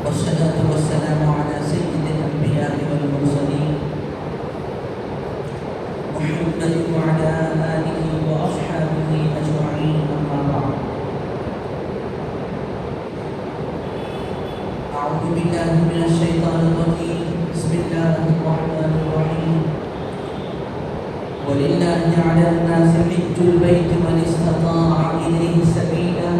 والصلاة والسلام على سيد الأنبياء والمرسلين محمد وعلى آله وأصحابه أجمعين، أما بعد. أعوذ بالله من الشيطان الرجيم. بسم الله الرحمن الرحيم. ولله على الناس حج البيت من استطاع إليه سبيلا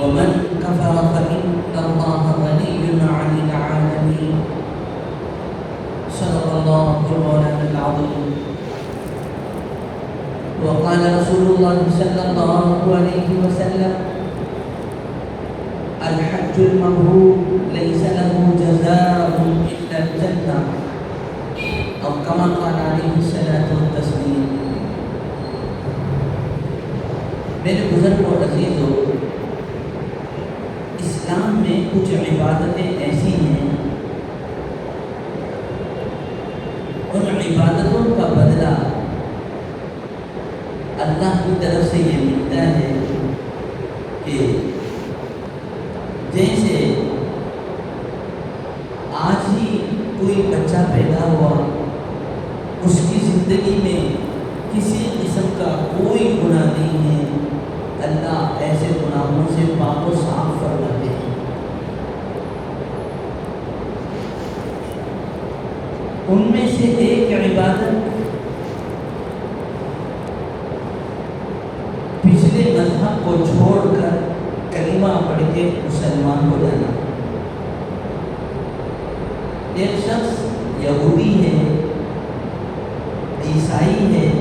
ومن كفر فإن الله غني عن العالمين. صدق الله مولانا العظيم. وقال رسول الله صلى الله عليه وسلم: الحج المبرور ليس له جزاء إلا الجنة، أو كما قال عليه الصلاة والتسليم. میرے بزرگ و عزیزوں، اسلام میں کچھ عبادتیں ایسی ہیں، ان عبادتوں کا بدلہ اللہ کی طرف سے یہ ملتا ہے کہ جیسے آج ہی کوئی بچہ پیدا ہوا، اس کی زندگی میں کسی قسم کا کوئی گناہ نہیں ہے، اللہ ایسے گناہوں سے پاک و صاف فرماتے ہیں۔ ان میں سے ایک عبادت پچھلے مذہب کو چھوڑ کر کلمہ پڑھ کے مسلمان ہو جانا۔ ایک شخص یہودی ہے، عیسائی ہے،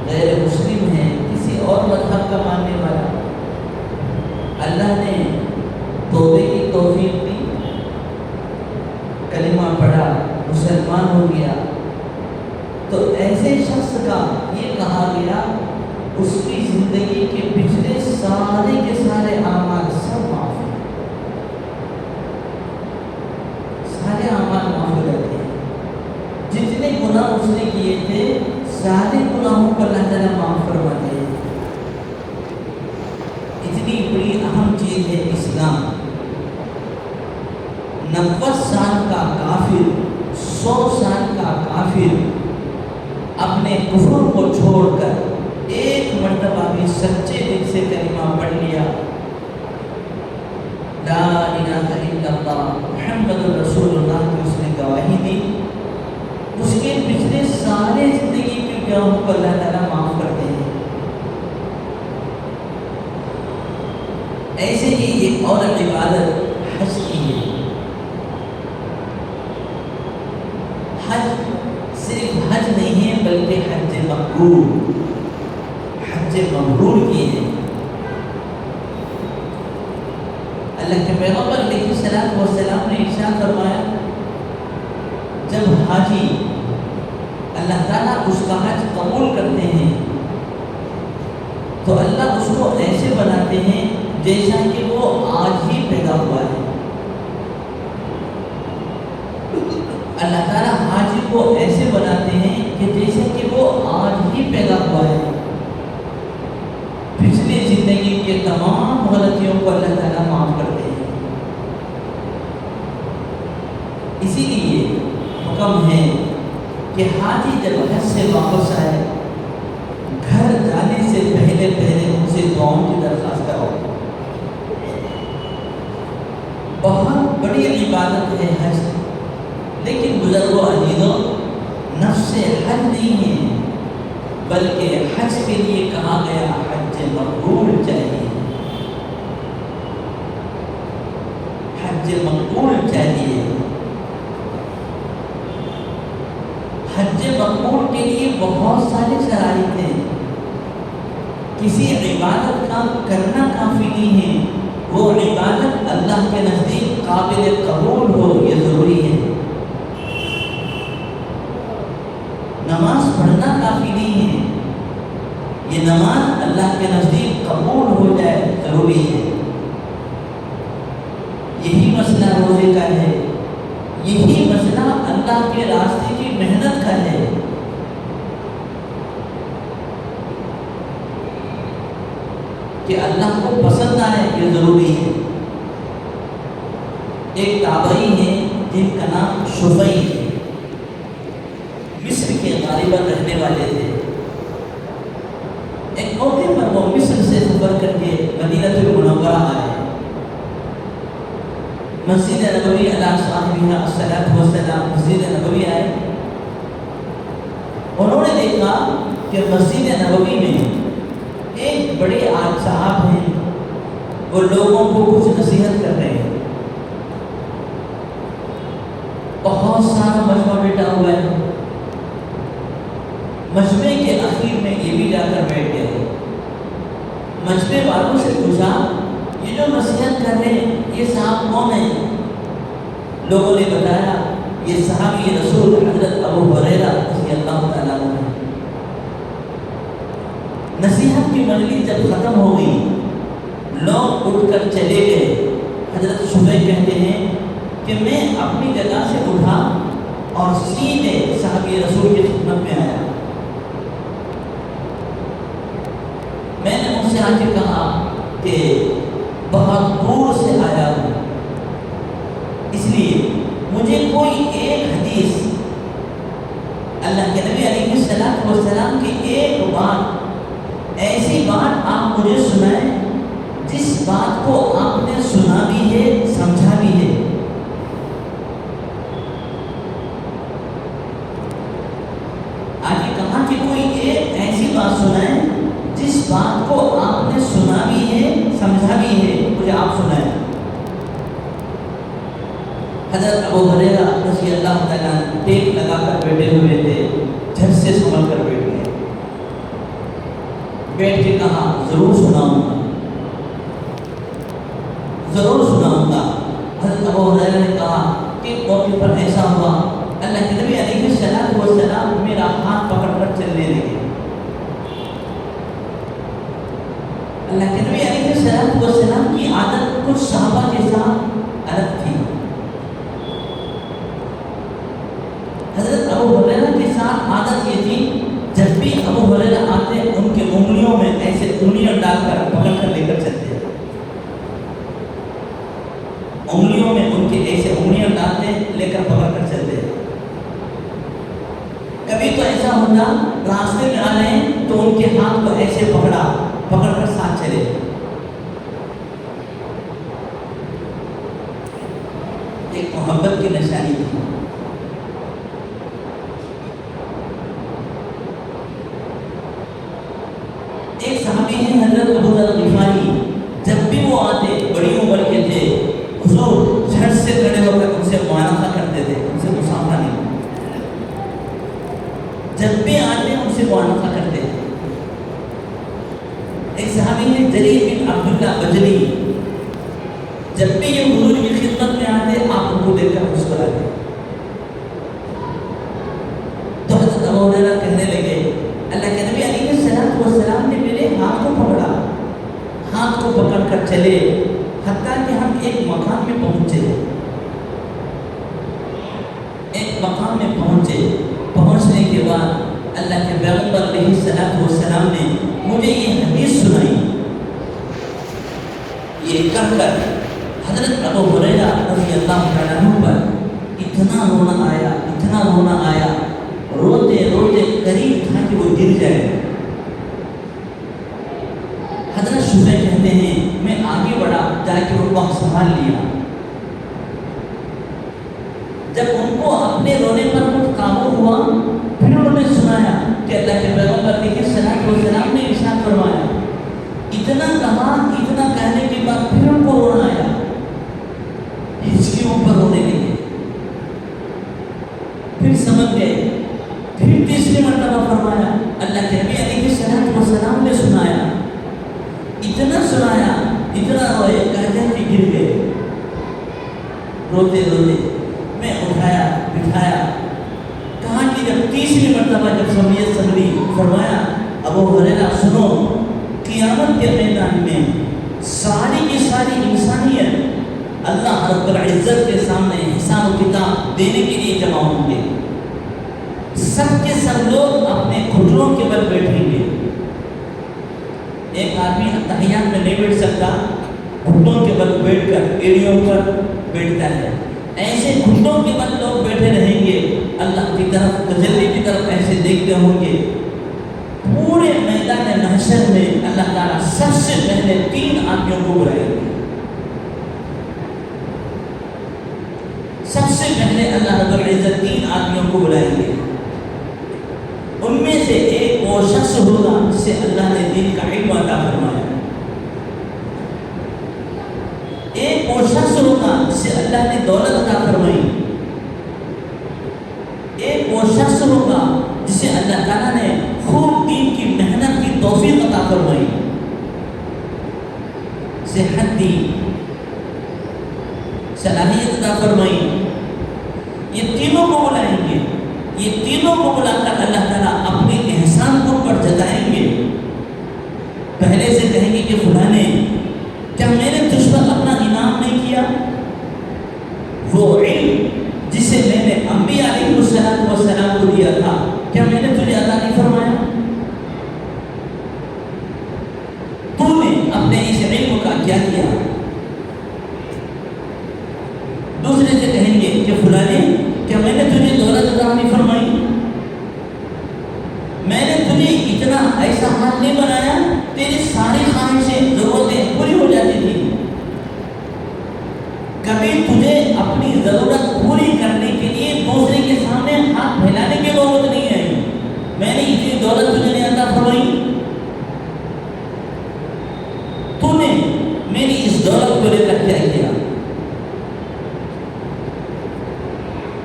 غیر مسلم ہے، کسی اور مذہب کا ماننے والا، اللہ نے توبے کی توفیق دی، کلمہ پڑھا، مسلمان ہو گیا، تو ایسے شخص کا یہ کہا گیا اس کی زندگی کے پچھلے سارے کے سارے اعمال سب معاف ہیں، سارے اعمال معاف ہو جاتے ہیں، جتنے گناہ اس نے کیے تھے سارے گناہوں کو اللہ تعالیٰ معاف فرماتے ہیں۔ اتنی بڑی اہم چیز ہے اسلام۔ 90 سال کا کافر، 100 سال کا کافر اپنے کفر کو چھوڑ کر ایک مرتبہ بھی سچے دل سے کلمہ پڑھ لیا، لا الہ الا اللہ محمد رسول اللہ کی اس نے گواہی دی، اس کے پچھلے سارے زندگی کے گناہوں کو اللہ تعالیٰ معاف کرتے ہیں۔ ایسے ہی ایک اور عبادت حج کی ہے۔ حج صرف حج نہیں ہے بلکہ حج مبرور، حج مبرور کی ہے۔ اللہ کے پیغمبر علیہ الصلوۃ والسلام نے ارشاد فرمایا، جب حاجی اللہ تعالیٰ اس کا حج قبول کرتے ہیں تو اللہ اس کو ایسے بناتے ہیں جیسا کہ وہ آج ہی پیدا ہوا ہے۔ اللہ تعالیٰ حاجی کو ایسے بناتے ہیں کہ جیسے کہ وہ آج ہی پیدا ہوا ہے، پچھلی زندگی کے تمام غلطیوں کو اللہ تعالیٰ معاف کرتے ہیں۔ اسی لیے حکم ہے کہ حاجی جب حج سے واپس آئے، گھر جانے سے پہلے ان سے دعاؤں کی درخواست کرو۔ بہت بڑی عبادت ہے حج، لیکن بزرگوں عزیزوں، نفس حج نہیں ہے بلکہ حج کے لیے کہا گیا حج مقبول چاہیے، حج مقبول چاہیے۔ حج مقبول کے لیے بہت ساری شرائط ہیں۔ کسی عبادت کا کرنا کافی نہیں ہے، وہ عبادت اللہ کے نزدیک قابل قبول ہو، یہ ضروری ہے۔ نماز پڑھنا کافی نہیں ہے، یہ نماز اللہ کے نزدیک قبول ہو جائے ضروری ہے۔ یہی مسئلہ روزے کا ہے، یہی مسئلہ اللہ کے راستے کی محنت کا ہے۔ کہ اللہ کو پسند آئے یہ ضروری ہے۔ ایک تابعی ہے جن کا نام شفعی ہے، مصر کے غالباً رہنے والے تھے۔ ایک موقع پر وہ مصر سے سفر کر کے مدینہ المنورہ آئے، مسجد نبوی علیہ صاحبہ الصلاۃ والسلام مسجد نبوی آئے۔ انہوں نے دیکھا کہ مسجد نبوی میں ایک بڑے عالم صاحب ہیں، وہ لوگوں کو کچھ نصیحت کر رہے ہیں، بہت سارا مجمع بیٹھا ہوا ہے۔ مجمع کے آخر میں یہ بھی جا کر بیٹھ گئے۔ مجمع والوں سے پوچھا یہ جو نصیحت کر رہے ہیں یہ صاحب کون ہیں؟ لوگوں نے بتایا یہ صحابی رسول حضرت ابو ہریرہ رضی اللہ تعالیٰ عنہ۔ نصیحت کی مجلس جب ختم ہو گئی، لوگ اٹھ کر چلے گئے۔ حضرت شفیع کہتے ہیں کہ میں اپنی جگہ سے اٹھا اور سیدھے صحابی رسول کی خدمت میں آیا۔ میں نے ان سے آ کے کہا کہ بہت دور سے آیا ہوں، اس لیے مجھے کوئی ایک حدیث اللہ کے نبی علیہ الصلوۃ والسلام کی ایک بات، ایسی بات آپ مجھے سنائیں جس بات کو آپ نے سنا بھی ہے سمجھا بھی ہے۔ آگے کہا کہ کوئی ایک ایسی بات سنائیں جس بات کو آپ نے سنا بھی ہے سمجھا بھی ہے، مجھے آپ سنائیں۔ حضرت ابو ہریرہ رضی اللہ تعالیٰ ٹیک لگا کر بیٹھے ہوئے تھے، جھٹ سے سنبھل کر بیٹھ گئے۔ بیٹھ کے کہا ضرور سناؤں گا، ضرور سناؤں گا۔ حضرت ابو ہریرہ نے کہا کہ موقع پر ایسا ہوا اللہ کے نبی علیہ الصلوۃ والسلام میرا ہاتھ پکڑ کر چلنے لگے۔ اللہ کے نبی علیہ الصلوۃ والسلام کی عادت کچھ صحابہ کے ساتھ الگ تھی۔ حضرت ابو ہریرہ کے ساتھ عادت یہ تھی جب بھی ابو ہریرہ آتے ان کے انگلیوں میں ایسے انگلیاں ڈال کر پکڑ کر لے کر چلتے، انگلیوں میں ان کے ایسے انگلیاں ڈالتے لے کر پکڑ کر چلتے۔ کبھی تو ایسا ہوتا راستے میں آ رہے ہیں تو ان کے ہاتھ کو ایسے پکڑ کر ساتھ چلے۔ ایک محبت کی نشانی تھی۔ ایک صحابی ہیں حضرت ابو ذر غفاری، جب بھی وہ آتے بڑی عمر کے تھے، حضور جھٹ سے کھڑے ہو کر ان سے معانقہ کرتے تھے، ان سے مسافہ نہیں، جب بھی آتے ان سے معانقہ کرتے تھے۔ ایک صحابی ہیں جریر بن عبداللہ بجلی، جب بھی یہ حضور کی خدمت میں آتے آپ ان کو دیکھ کر مسکراتے۔ تو حضرت ابو ہریرہ کہنے لگے اللہ کے نبی علیہ الصلوۃ والسلام نے میرے ہاتھ کو پکڑا، ہاتھ کو پکڑ کر چلے، حتیٰ کہ ہم ایک مقام میں پہنچے، ایک مقام میں پہنچنے کے بعد اللہ کے پیغمبر علیہ الصلوۃ والسلام نے مجھے یہ حدیث سنائی۔ یہ کہہ کر حضرت ابو ہریرہ رضی اللہ تعالیٰ عنہ پر اتنا رونا آیا، روتے روتے قریب تھا کہ وہ گر جائے۔ حضرت شفیع کہتے ہیں میں آگے بڑھا، جا کے ان کو سنبھال لیا۔ جب ان کو اپنے رونے پر کچھ قابو ہوا، پھر انہوں نے سنایا کہ اللہ کے پیغمبر علیہ الصلوۃ والسلام نے ارشاد فرمایا۔ اتنا کہا، اتنا کہنے کے بعد پھر ان کو رونا آیا، ہچکیوں پر رونے لگے، پھر سمجھ گئے، پھر تیسری مرتبہ فرمایا اللہ کے نبی علیہ الصلوۃ والسلام نے سنایا، اتنا روئے کہتے ہیں کہ گر گئے روتے روتے۔ میں اٹھایا بٹھایا، کہا کہ جب تیسری مرتبہ جب سمیت سمجھی، فرمایا ابو ہریرہ سنو، قیامت کے میدان میں ساری کی ساری انسانیت اللہ رب العزت کے سامنے حساب و کتاب دینے کے لیے جمع ہوں گے، سب کے سب لوگ اپنے گھٹنوں کے بل بیٹھیں گے، ایک آدمی تحیات میں نہیں بیٹھ سکتا، گھٹنوں کے بل بیٹھ کر ایڑیوں پر بیٹھتا ہے. ایسے گھٹنوں کے بل لوگ بیٹھے رہیں گے، اللہ کی طرف تجلی کی طرف ایسے دیکھتے ہوں گے. پورے میدان محشر میں اللہ تعالیٰ سب سے پہلے 3 آدمیوں کو بلائیں گے. سب سے پہلے اللہ رب العزت 3 آدمیوں کو بلائیں گے. ان میں سے ایک وہ شخص ہوگا جسے اللہ نے دین کا علم عطا فرمایا. ایک وہ شخص ہوگا جسے اللہ نے دولت عطا فرمائی. ایک وہ شخص ہوگا جسے اللہ تعالیٰ نے خوب دین کی محنت کی توفیق عطا فرمائی، صحت دی، صلاحیت عطا فرمائی. یہ تینوں کو بلائیں گے. یہ تینوں کو بلا کر اللہ تعالیٰ اپنے احسان کو پر جتائیں گے. پہلے سے کہیں گے کہ فلاں نے، کیا میں نے تجھ پر اپنا انعام نہیں کیا؟ وہ علم جسے میں نے انبیاء علیہ السلام کو دیا تھا، کیا میں نے تجھے عطا نہیں فرمایا؟ تو نے اپنے اس علم کا کیا کیا؟ دوسرے سے کہیں گے کہ فلاں نے، کیا میں نے تجھے دولت عطا نہیں فرمائی؟ میں نے تجھے اتنا ایسا حال نہیں بنایا، تیری ساری خواہشیں ضرورتیں پوری ہو جاتی تھی، کبھی تجھے اپنی ضرورت پوری کرنے کے لیے دوسرے کے سامنے ہاتھ پھیلانے کی ضرورت نہیں آئی. میں نے اتنی دولت تجھے نہیں عطا فرمائی، تو نے میری اس دولت کو لے کر کیا کیا؟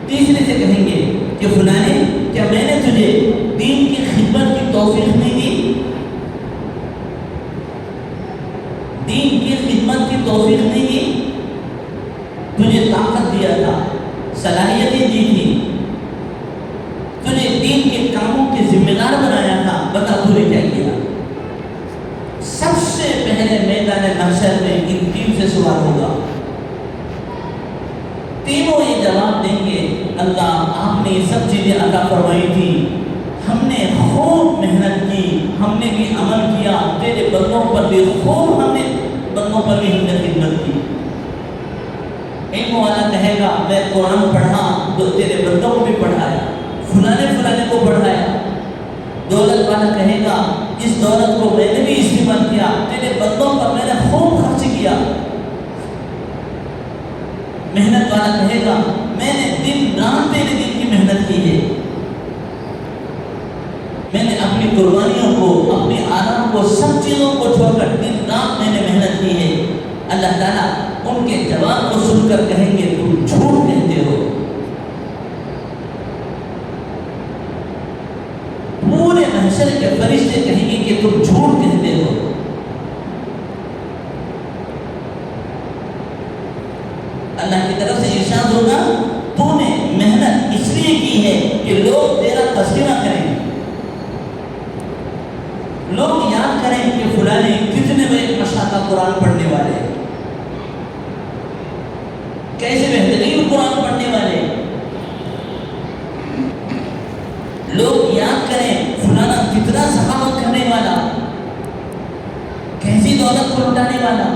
تیسرے سے کہیں گے کہ فلاں نے، کیا میں نے تجھے دین کی خدمت کی توفیق نہیں دی؟ دین کی خدمت کی توفیق نہیں دی؟ تجھے طاقت دیا تھا، صلاحیتیں دی تھی، تجھے دین کے کاموں کے ذمہ دار بنایا تھا، بتا تو نے کیا کیا؟ سب سے پہلے میدان محشر میں ان 3 سے سوال ہوگا. تینوں یہ جواب دیں گے، اللہ آپ نے یہ سب چیزیں عطا فرمائی تھی، ہم نے خوب محنت کی، ہم نے بھی عمل کیا، تیرے بندوں پر بھی خوب ہم نے خدمت کی. علم والا کہے گا میں قرآن پڑھا تو تیرے بندوں کو بھی پڑھایا، فلانے کو پڑھایا. دولت والا کہے گا اس دولت کو میں نے بھی استعمال کیا، تیرے بندوں پر میں نے خوب خرچ کیا. محنت والا کہے گا میں نے دن رات تیرے دین کی محنت کی ہے، میں نے اپنی قربانیوں کو، اپنے آرام کو، سب چیزوں کو چھوڑ کر دن رات میں نے محنت کی ہے. اللہ تعالیٰ ان کے جواب کو سن کر کہیں گے تم جھوٹ کہتے ہو. پورے محشر کے فرشتے کہیں گے کہ تم جھوٹ کہتے ہو. اللہ کی طرف سے ارشاد ہوگا تو نے محنت اس لیے کی ہے کہ لوگ تیرا تذکرہ کریں، لوگ یاد کریں کہ فلاں نے کتنے بڑے مشاطہ قرآن پڑھنے والے، کیسے بہترین قرآن پڑھنے والے. لوگ یاد کریں فلانا کتنا سخاوت کرنے والا، کیسی دولت کو لٹانے والا.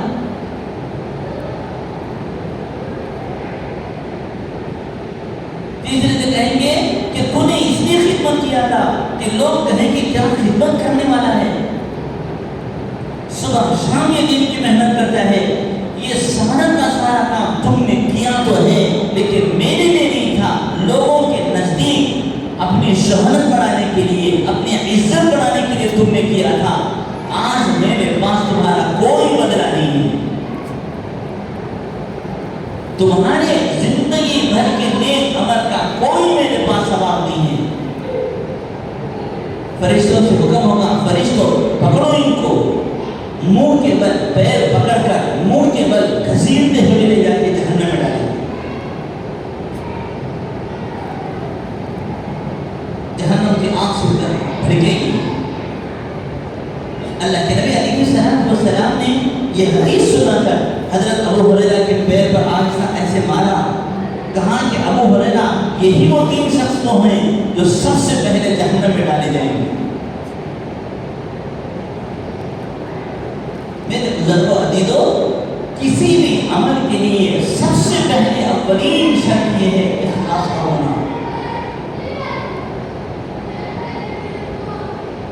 تیسرے سے کہیں گے کہ تو نے اس لیے خدمت کیا تھا کہ لوگ کہیں کہ کیا خدمت کرنے والا ہے، صبح شام یہ دین کی محنت کرتا ہے. یہ سارا کا سارا کام تم نے کیا تو ہے لیکن میرے لیے نہیں تھا، لوگوں کے نزدیک اپنی شہرت بڑھانے کے لیے، اپنی عزت بڑھانے کے لیے تم نے کیا تھا. آج میرے پاس تمہارا کوئی بدلہ نہیں ہے، تمہارے زندگی بھر کے نیک عمل کا کوئی میرے پاس ثواب نہیں ہے. فرشتوں سے حکم ہوگا فرشتوں پکڑو ان کو، منہ کے بل پیر پکڑ کر منہ کے بل گھسیٹتے ہوئے لے جا کے جہنم میں ڈالیں. جہنم کی آنکھ سے بھڑکے گی. اللہ کے نبی علیہ السلام نے یہ حدیث سنا کر حضرت ابو ہریرہ کے پیر پر آہستہ ایسے مارا، کہا کہ ابو ہریرہ یہی وہ 3 شخص تو ہیں جو سب سے پہلے جہنم میں ڈالے جائیں گے. میرے بزرگوں عزیزوں، کسی بھی عمل کے لیے سب سے پہلے اولین شرط یہ ہے اخلاص کا ہونا.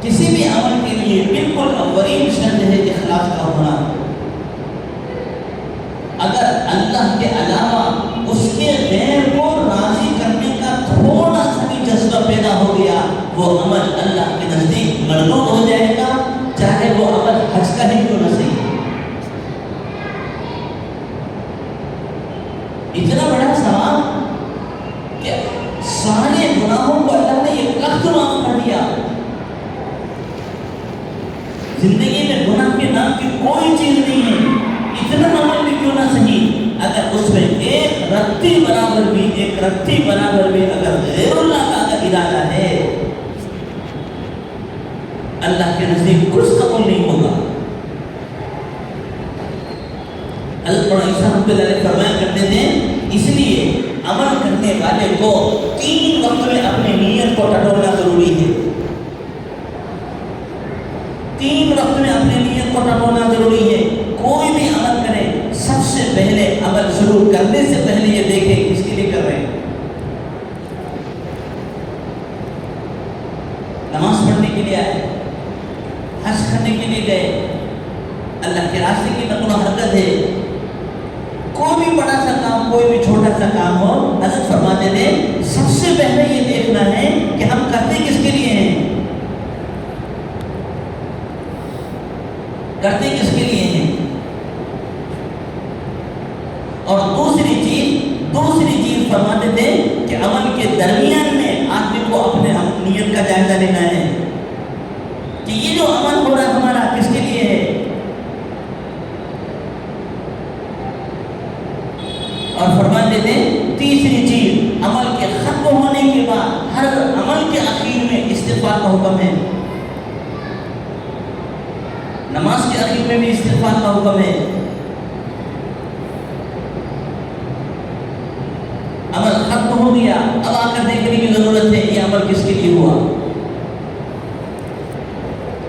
کسی بھی عمل کے لیے بالکل اولین شرط ہے اخلاص کا ہونا. اگر اللہ کے علاوہ اس کے غیر کو راضی کرنے کا تھوڑا سا بھی جذبہ پیدا ہو گیا، وہ عمل اللہ کے نزدیک مردود ہو جائے گا، چاہے وہ عمل حج کا ہی کیوں نہ صحیح. اتنا بڑا ثواب کہ سارے گناہوں کو اللہ نے ایک وقت معاف کر دیا. زندگی میں گناہ کے نام کی کوئی چیز نہیں ہے، اتنا عمل بھی کیوں نہ صحیح، اگر اس میں ایک رتی برابر بھی اگر غیر اللہ کا ارادہ ہے، اللہ کے نزدیک کچھ قبول نہیں ہوگا. حضرت مولانا عیسیٰ رحمۃ اللہ علیہ فرمایا کرتے تھے، اس لیے عمل کرنے والے کو 3 وقت میں اپنی نیت کو ٹٹولنا ضروری ہے. 3 وقت میں اپنی نیت کو ٹٹولنا ضروری ہے. کوئی بھی عمل کرے، سب سے پہلے عمل شروع کرنے سے پہلے یہ دیکھیں کس کے لیے کر رہے ہیں. نماز پڑھنے کے لیے آئے، حج کرنے کے لیے گئے، اللہ کے راستے کی نقل و حرکت ہے. کوئی بھی بڑا سا کام، کوئی بھی چھوٹا سا کام ہو، حضرت فرماتے تھے سب سے پہلے یہ دیکھنا ہے کہ ہم کرتے کس کے لیے ہیں، کرتے کس کے لیے ہیں. اور دوسری چیز فرماتے تھے کہ عمل کے درمیان میں آدمی کو اپنے نیت کا جائزہ لینا ہے کہ یہ جو عمل ہو رہا ہے ہمارا کس کے لیے ہے. اور فرماتے تھے تیسری چیز، عمل کے ختم ہونے کے بعد ہر عمل کے آخر میں استغفار کا حکم ہے. نماز کے آخر میں بھی استغفار کا حکم ہے. عمل ختم ہو گیا، اب آ کر دیکھنے کی ضرورت ہے یہ عمل کس کے لیے ہوا،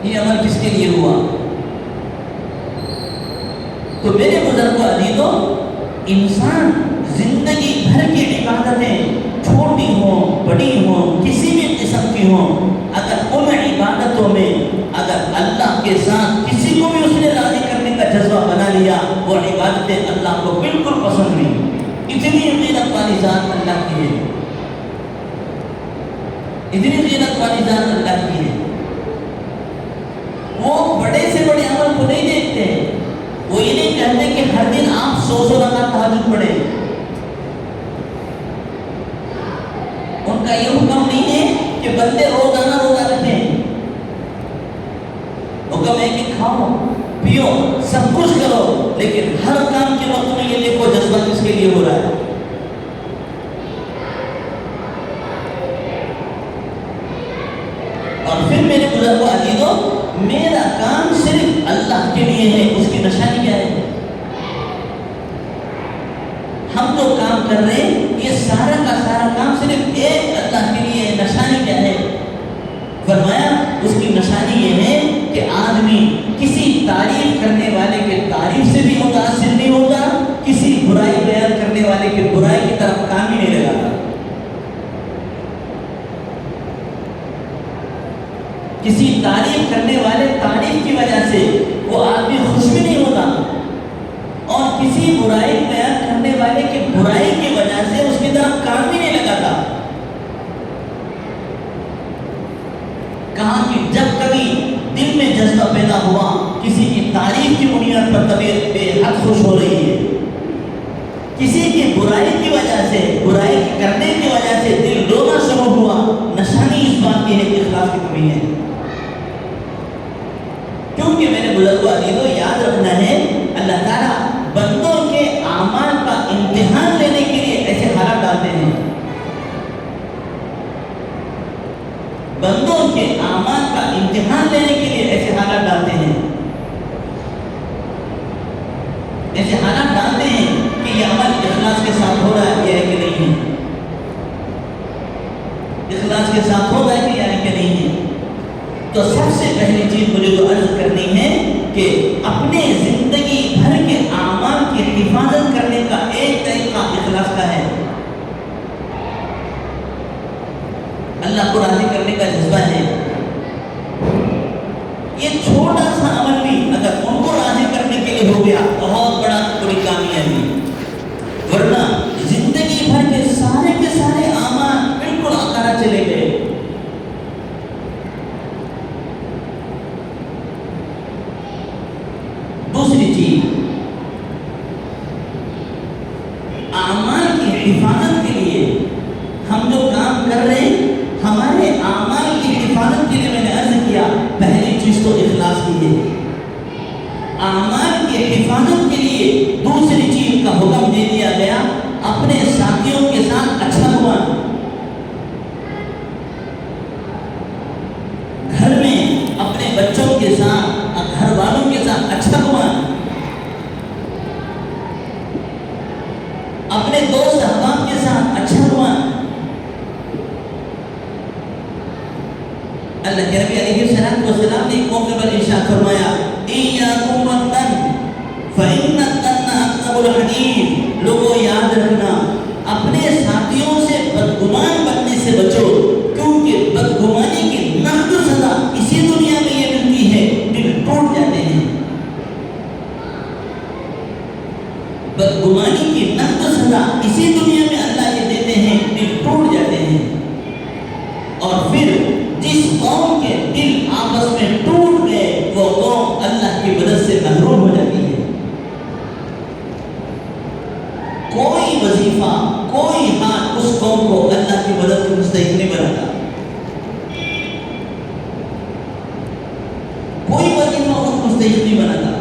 یہ عمل کس کے لیے ہوا. تو میرے بزرگوں عزیزوں، انسان زندگی بھر کی عبادتیں چھوٹی ہوں بڑی ہوں کسی بھی قسم کی ہوں، اگر ان عبادتوں میں اگر اللہ کے ساتھ کسی کو بھی اس نے راضی کرنے کا جذبہ بنا لیا، وہ عبادتیں اللہ کو بالکل پسند نہیں. اتنی غیرت والی ذات اللہ کی ہے، اتنی غیرت والی ذات اللہ کی ہے. وہ بڑے سے بڑے عمل کو نہیں دیکھتے. وہ یہ نہیں کہتے کہ ہر دن آپ 100 رکعت تہجد پڑھیں. ان کا یہ حکم نہیں ہے کہ بندے روزانہ روزہ رکھیں. حکم ہے کہ کھاؤ پیو سب کچھ کرو، لیکن ہر کام کے وقت میں یہ دیکھو جذبہ کس کے لیے ہو رہا ہے. اور پھر میرے بزرگوں عزیزوں، میرا کام صرف اللہ کے لیے ہے، اس کی نشانی کیا ہے؟ ہم جو کام کر رہے ہیں یہ سارا کا سارا کام صرف ایک اللہ کے لیے ہے. نشانی کیا ہے؟ فرمایا اس کی نشانی یہ ہے کہ آدمی کسی تعریف کرنے والے کے تعریف سے بھی متاثر نہیں ہوتا، کسی برائی بیان کرنے والے کے برائی کی طرف کام ہی نہیں لگاتا. کسی تعریف کرنے والے تعریف کی وجہ سے وہ آدمی خوش بھی نہیں ہوتا، اور کسی برائی بیان کرنے والے کے برائی کی وجہ سے اس کی طرف کام بھی نہیں لگاتا. کہا کہ جب کبھی دل میں جذبہ پیدا ہوا کسی کی تعریف کی بنیاد پر طبیعت بے حد خوش ہو رہی ہے، کسی کی برائی کی وجہ سے، برائی کرنے کی وجہ سے دل رونا شروع ہوا، نشانی اس بات کی ہے کہ اخلاص کی کمی ہے. کیونکہ میرے بزرگوں عزیزوں یاد رکھنا ہے، اللہ تعالیٰ بندوں کے اعمال کا امتحان لینے کے لیے ایسے حالات ڈالتے ہیں. بندوں کے اعمال کا امتحان لینے کے لیے ایسے حالات ڈالتے ہیں، ایسے حالات ڈالتے ہیں کہ یہ عمل اخلاص کے ساتھ ہو رہا ہے کہ نہیں ہے، اخلاص کے ساتھ ہو رہا ہے کہ نہیں ہے. تو سب سے پہلی چیز مجھے جو عرض کرنی ہے کہ اپنے زندگی بھر کے اعمال کی حفاظت کرنے کا ایک طریقہ اخلاص کا ہے. اللہ کو راضی کرنے کا جذبہ ہے. یہ چھوٹا سا عمل بھی اگر ان کو راضی کرنے کے لیے ہو گیا بہت بڑی کامیابی. ورنہ زندگی بھر کے سارے اعمال بالکل آکارا چلے گئے. دوسری چیز، اعمال کی حفاظت کے لیے ہم جو کام کر رہے ہیں ہمارے اعمال کی حفاظت کے لیے میں نے عرض کیا پہلی چیز تو اخلاص کی ہے. اعمال کی حفاظت کے لیے دوسری چیز کا حکم دے دیا گیا اپنے ساتھیوں کے ساتھ اچھا گمان. گھر میں اپنے بچوں کے ساتھ گھر والوں کے ساتھ اچھا گمان، اپنے دوست احباب کے ساتھ اچھا گمان. اللہ کے نبی علیہ السلام نے ایک موقع پر ارشاد فرمایا ایاکم والظن فإن الظن أكذب الحديث. لوگوں یاد رکھنا اپنے ساتھیوں سے بدگمان بننے سے بچو، کیونکہ بدگمانی کی نقد سزا اسی دنیا میں یہ ملتی ہے، دل ٹوٹ جاتے ہیں. بدگمانی کی نقد سزا اسی دنیا میں اللہ یہ دیتے ہیں، دل ٹوٹ جاتے ہیں. اور پھر جس قوم کے دل آپس میں ٹوٹ گئے وہ قوم اللہ کی مدد سے محروم ہو جاتی ہے. کوئی وظیفہ کوئی حال اس قوم کو اللہ کی مدد کے مستحق نہیں بناتا. کوئی وظیفہ اس کو مستحق نہیں بناتا.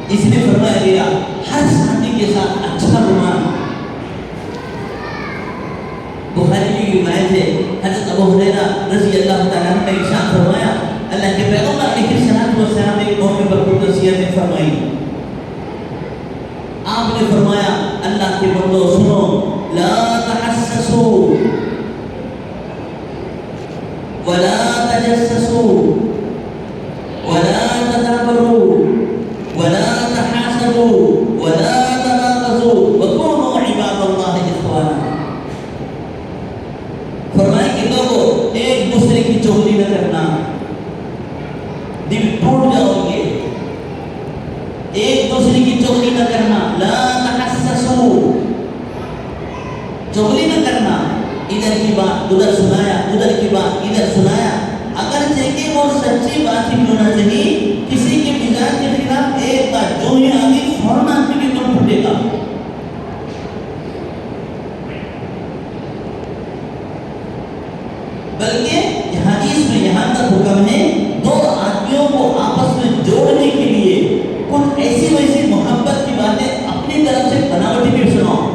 اس لیے فرمایا گیا ہر ساتھی کے ساتھ اچھا گمان. بخاری کی روایت ہے حضرت ابو ہریرہ رضی اللہ تعالیٰ عنہ نے ارشاد فرمایا اللہ کے پیغمبر علیہ السلام نے ایک موقع پر خود نصیحت فرمائی. آپ نے فرمایا اللہ کے بندو سنو، لا تحسسوا ولا تجسسوا ولا تدابروا ولا تحاسبوا ولا تناقضوا وكونوا عباد اللہ اخوانا. فرمائے کہ لوگوں ایک دوسرے کی چغلی نہ کرنا، دل ٹوٹ جاؤ گے. ایک دوسرے کی چغلی نہ کرنا، لا تحسسوا، چغلی نہ کرنا. ادھر کی بات ادھر سنایا، ادھر کی بات ادھر سنایا. اگرچہ کہ وہ سچی بات ہی ہونا چاہیے، کسی کے مزاج کے خلاف ایک بار جو ہی آگے فوراً آدمی کے دل پھٹے گا. بلکہ حدیث میں یہاں تک حکم ہے دو آدمیوں کو آپس میں جوڑنے کے لیے کچھ ایسی ویسی محبت کی باتیں اپنی طرف سے بناوٹی بھی سناؤ،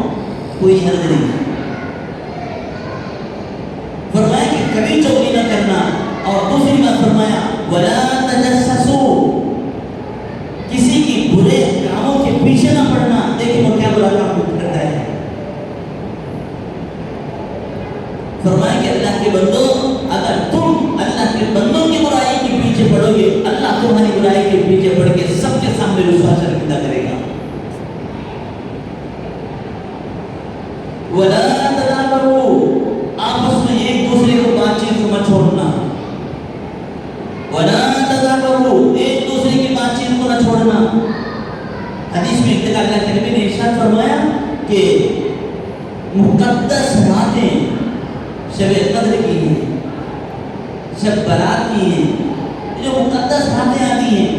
کوئی حرج نہیں. فرمایا کہ کبھی چوری نہ کرنا. اور دوسری بات فرمایا ولا تجسسوا، کسی کی برے کاموں کے پیچھے نہ پڑنا. دیکھیں وہ کیا برا کام کرتا ہے. فرمایا کہ اللہ کے بندو اگر تم اللہ کے بندوں کی برائی کے پیچھے پڑو گے اللہ تمہاری برائی کے پیچھے پڑ کے سب کے سامنے رسوا شرمندہ کرے گا. ولا تدابروا، آپس میں ایک دوسرے کو بات چیت کو مت چھوڑنا. ولا تدابروا، ایک دوسرے کی بات چیت کو نہ چھوڑنا. حدیث میں اللہ کے نبی نے ارشاد فرمایا کہ مقدس راتیں شب قدر کی ہیں، شب برات کی ہیں، جو مقدس راتیں آتی ہیں،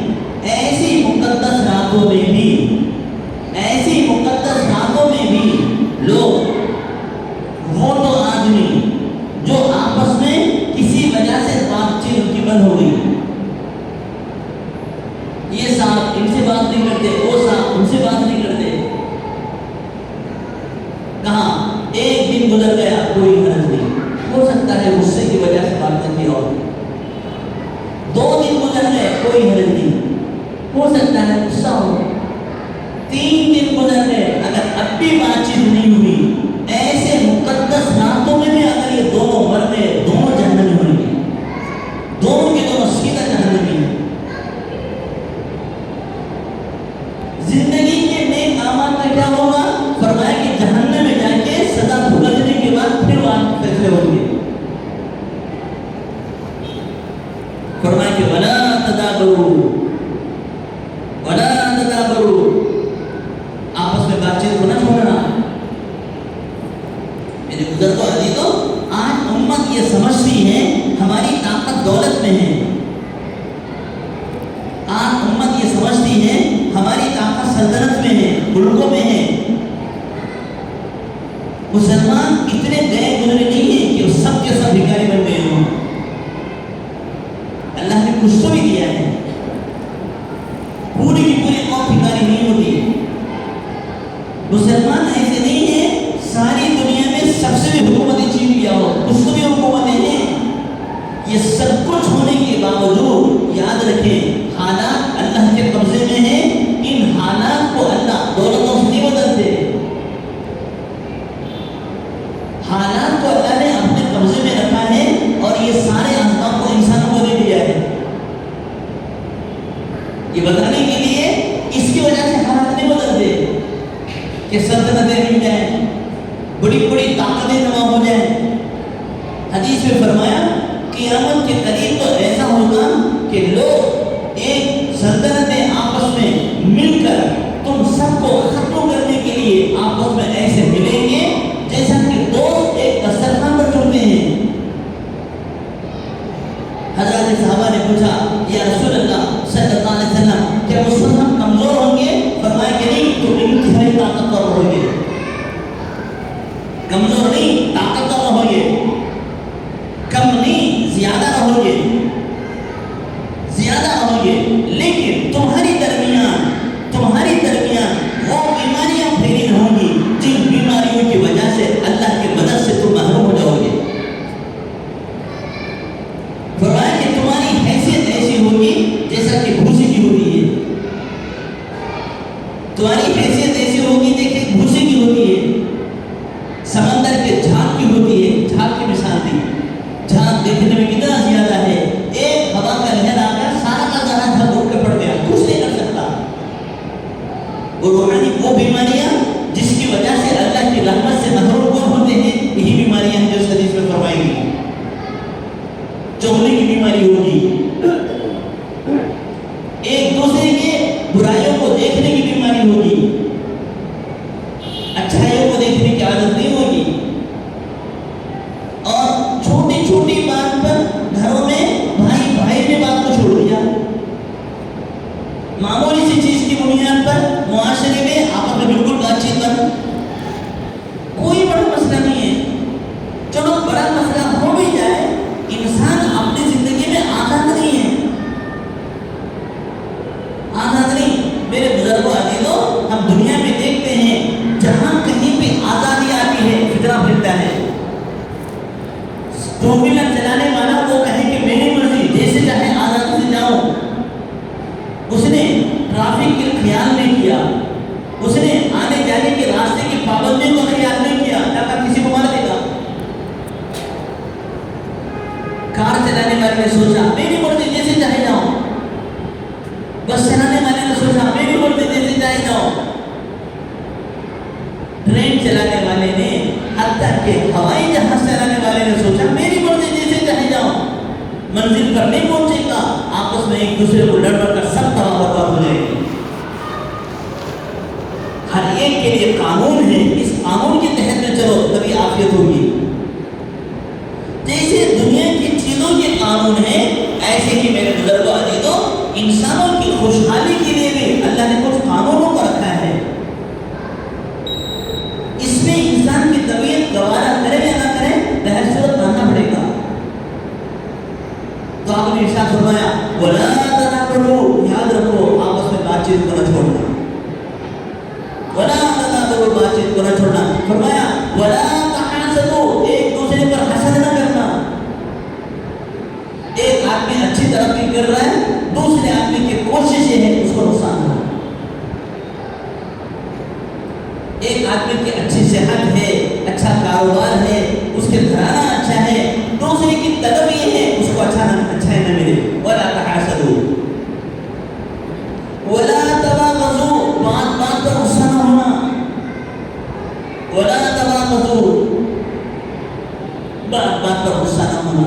ایسی مقدس راتوں میں بھی لوگ وہ دو آدمی جو آپس میں کسی وجہ سے بات چیت ان کی بند ہو گئی، یہ صاحب ان سے بات نہیں کرتے، وہ صاحب ان سے بات نہیں کرتے، کہاں ایک دن گزر گیا کوئی حرج نہیں. ہو سکتا ہے غصے کی وجہ سے بات نہ کی، اور 2 دن گزر گئے کوئی حرج نہیں. ہو سکتا ہے غصہ ہو. 3 دن گزر گئے اگر اب بھی بات چیت نہیں ہوئی، ایسے مقدس راتوں میں بھی اگر یہ دونوں مر گئے دونوں جہنمی ہوں گے، دونوں کے دونوں سیدھا جہنمی ہیں. کہ ولا تدابروا آپس میں بات چیت کو نہ چھوڑنا. میرے بزرگوں عزیزوں، آج امت یہ سمجھتی ہے ہماری طاقت دولت میں ہے. آج امت یہ سمجھتی ہے ہماری طاقت سلطنت میں ہے، ملکوں میں ہے. مسلمان اتنے گئے گزرے نہیں ہیں کہ وہ سب کے سب بھکاری بن گئے ہوں. اللہ نے کچھ تو بھی دیا ہے. پوری کی پوری قوم بھکاری نہیں ہوتی. مسلمان ایسے نہیں ہیں ساری دنیا میں سب سے بھی حکومتیں چھین لیا ہو، کچھ تو بھی حکومتیں ہیں. یہ سب کچھ ہونے کے باوجود یاد رکھیں حالات اللہ کے قبضے میں ہیں. ان حالات کو اللہ دولتوں سے نہیں بدلتے. حالات کو اللہ نے اپنے قبضے میں رکھا ہے اور یہ سارے اسباب کو انسانوں کو دے دیا ہے یہ بتانے کے لیے. اس کی وجہ سے حالات نہیں بدلتے کہ سلطنتیں مل جائیں، بڑی بڑی طاقتیں جمع ہو جائیں. حدیث میں فرمایا قیامت کے قریب تو ایسا ہوگا کہ لوگ ایک سلطنتیں آپس میں مل کر تم سب کو ختم کرنے کے لیے آپس میں ایسے ملیں گے جیسا کہ دوست ایک دسترخوان پر جڑتے ہیں. حضرت صحابہ نے پوچھا یا رسول اللہ صلی اللہ علیہ وسلم کیا اس وقت ہم کمزور ہوں گے؟ فرمایا کہ نہیں، تو انتہائی طاقتور رہو گے. کمزور نہیں، طاقتور رہو گے. کم نہیں، زیادہ رہو گے. زیادہ رہو گے. لیکن تمہاری درمیان وہ بیماریاں پھیلی ہوں گی جن بیماریوں کی وجہ سے اللہ کی مدد سے تم محروم ہو جاؤ گے. فرمایا کہ تمہاری حیثیت ایسی ہوگی جیسا کہ بھوسی کی ہوتی ہے. تمہاری حیثیت ایسی ہوگی جیسے بھوسی کی ہوتی ہے. سمندر کے جھاگ کی ہوتی ہے. جھاگ کی مثال دی. جھاگ دیکھنے میں کتنا زیادہ ہے. ایک ہوا کا لہر آ گیا، سارا کا سارا جھاگ اٹھ کے پڑ گیا، کچھ نہیں کر سکتا. وہ بیماریاں جس کی وجہ سے اللہ کی رحمت سے محروم کون ہوتے ہیں، یہی بیماریاں ہیں جو اس حدیث میں فرمائی گئی. چغلی کی بیماری ہوگی، ایک دوسرے کے برائیوں کو دیکھنے کی بیماری ہوگی، اچھائیوں کو دیکھنے کی عادت نہیں ہوگی. اور چھوٹی چھوٹی بات پر گھروں میں بھائی نے بات کو چھوڑ دیا. معمولی سی چیز کی بنیاد پر معاشرے میں آپس میں بالکل بات چیت پر کوئی بڑا مسئلہ نہیں ہے. چلو بڑا مسئلہ ہو بھی جائے، انسان اپنی زندگی میں آزاد نہیں ہے. آزاد نہیں. میرے بزرگوں عزیزوں، ہم دنیا میں دیکھتے ہیں جہاں کہیں بھی آزادی آتی ہے فتنہ پھیلتا ہے. ٹو ویلر چلانے والا وہ کہے کہ میری مرضی، جیسے چاہے آزادی سے جاؤ. اس نے ٹریفک کا خیال نہیں کیا، اس نے آنے جانے کے راستے کی پابندیوں کا خیال نہیں کیا تاکہ کسی کو مار دے گا. کار چلانے والے نے سوچا میری مرضی، جیسے چاہے جاؤ. بس چلانے والے نے سوچا میری مرضی، جیسے چاہے جاؤ. ٹرین چلانے والے نے، حتیٰ کہ ہوائی جہاز چلانے والے نے سوچا میری مرضی، جیسے چاہے جاؤ. منزل پر نہیں پہنچے گا، آپس میں ایک دوسرے کو لڑ کر سب تباہ برباد ہو جائے گی. ہر ایک کے لیے قانون ہے، اس قانون کے تحت میں چلو تبھی عافیت ہوگی. جیسے دنیا کی چیزوں کے قانون ہیں، ایسے ہی میرے بزرگوں عزیزوں انسانوں کی خوشحالی کے لیے بھی اللہ نے کچھ قانونوں کو رکھا ہے. اس میں انسان کی طبیعت گوارا کرے یا نہ کرے بہر صورت ماننا پڑے گا. تو آپ نے ارشاد فرمایا وَلَا تَنَابَرُوا، یاد رکھو آپس میں بات چیت کو نہ چھوڑنا. وَلَا تَنَابَرُوا، بات چیت کو نہ چھوڑنا. فرمایا وَلَا تَحَاسَدُوا، ایک دوسرے پر حسد نہ کرنا. ایک آدمی اچھی ترقی کر رہا ہے، دوسرے آدمی کی کوشش یہ ہے اس کو نقصان ہو. ایک آدمی کی اچھی صحت ہے، اچھا کاروبار ہے، اس کے گھرانہ اچھا ہے، دوسرے کی طلب یہ ہے اس کو اچھا نہ ملے. وَلَا تَحَاسَدُوا وَلَا تَبَاغَضُوا، بات پر غصہ نہ ہونا. وَلَا تَبَاغَضُوا، بات پر غصہ نہ ہونا.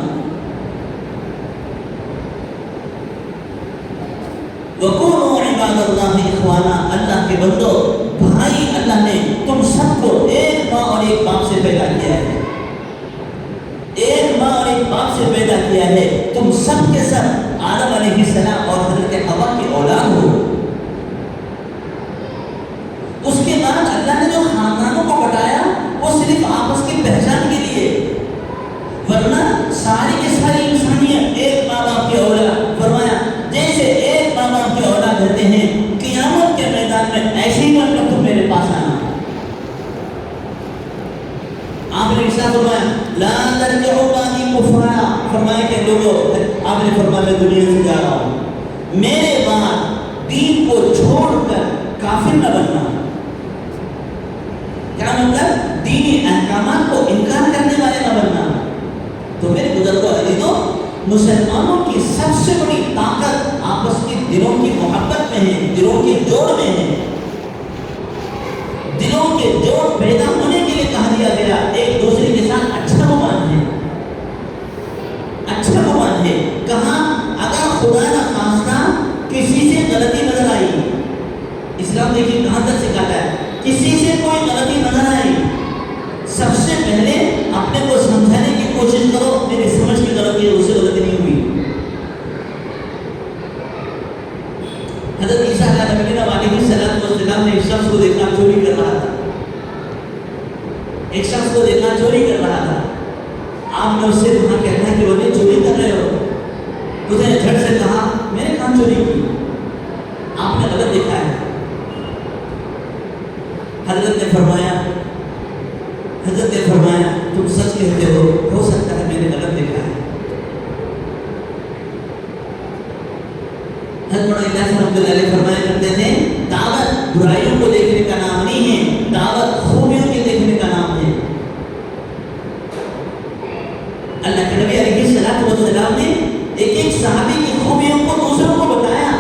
وَكُونُوا عِبَادَ اللَّهِ إِخْوَانًا، اللہ کے بندو بھائی، اللہ نے تم سب کو ایک ماں اور ایک باپ سے پیدا کیا ہے، ایک ماں اور ایک باپ سے پیدا کیا ہے، تم سب کے سب آدم علیہ السلام اور حضرت حوا کی اولاد ہو۔ اس کے بعد اللہ نے جو خاندانوں کو بتایا وہ صرف آپس کی پہچان کے لیے، ورنہ ساری کی ساری انسانیت ایک ماں باپ کی اولاد، فرمایا جیسے ایک ماں باپ کی اولاد رہتے ہیں، قیامت کے میدان میں ایسے ہی بن کر تم میرے پاس آنا۔ آپ نے ارشاد فرمایا لا ترجعوا بعدی کفارا، فرمایا کہ لوگوں، آپ نے فرمایا میں دنیا سے جا رہا ہوں، میرے بعد دین کو چھوڑ کر کافر نہ بننا۔ کیا مطلب؟ دینی احکامات کو انکار کرنے والے نہ بننا۔ تو میرے بزرگوں عزیزوں، مسلمانوں کی سب سے بڑی طاقت آپس کی دلوں کی محبت میں ہے، دلوں کے جوڑ میں ہے۔ دلوں کے جوڑ پیدا ہونے کے لیے کہا دیا گیا ایک دوسرے کے ساتھ اچھا گمان ہے، اچھا گمان ہے۔ کہاں اگر خدا نہ خواستہ کسی سے غلطی نظر آئی، اسلام دیکھیے کہاں تک سکھاتا ہے، کسی سے کوئی غلطی نظر آئی، سب سے پہلے اپنے کو سمجھانے کی کوشش کرو، میری سمجھ کی غلطی ہے، اس سے غلطی نہیں ہوئی۔ حضرت عیسیٰ علیہ السلام نے ایک شخص کو دیکھا چوری کر رہا تھا، ایک شخص کو دیکھا چوری کر رہا تھا۔ آپ نے اس سے کہا کہنا کہ وہ چوری کر رہے ہو، اس نے جھٹ سے کہا میں نے کہاں چوری کی، آپ نے غلط دیکھا ہے۔ حضرت نے فرمایا تم سچ کہتے ہو سکتا ہے میں نے غلط دیکھا ہے۔ حضرت مولانا رحمۃ اللہ علیہ فرمایا کرتے تھے دعوت برائیوں کو دیکھنے کا نام نہیں ہے، دعوت خوبیوں کے دیکھنے کا نام ہے۔ اللہ کے نبی علیہ الصلوۃ والسلام نے ایک ایک صحابی کی خوبیوں کو دوسروں کو بتایا،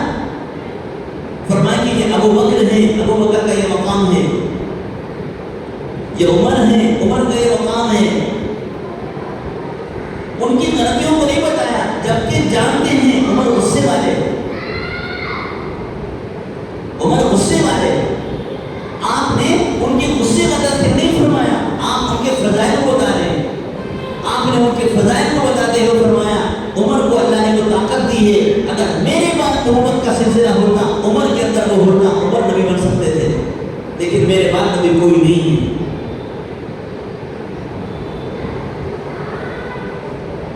فرمایا کہ یہ ابو بکر ہے، ابو بکر کا یہ مقام ہے، یہ عمر ہے، عمر کا یہ مقام ہے۔ ان کی غلطیوں کو نہیں بتایا، جبکہ جانتے ہیں عمر غصے والے، عمر غصے والے، آپ نے ان کے غصے کا ذکر نہیں فرمایا، آپ ان کے فضائل کو بتا رہے ہیں، آپ نے ان کے فضائل کو بتاتے ہوئے فرمایا عمر کو اللہ نے وہ طاقت دی ہے، اگر میرے بعد نبوت کا سلسلہ ہوتا، عمر کے اندر وہ ہوتا، عمر نبی بن سکتے تھے، لیکن میرے بعد نبی کوئی نہیں ہے۔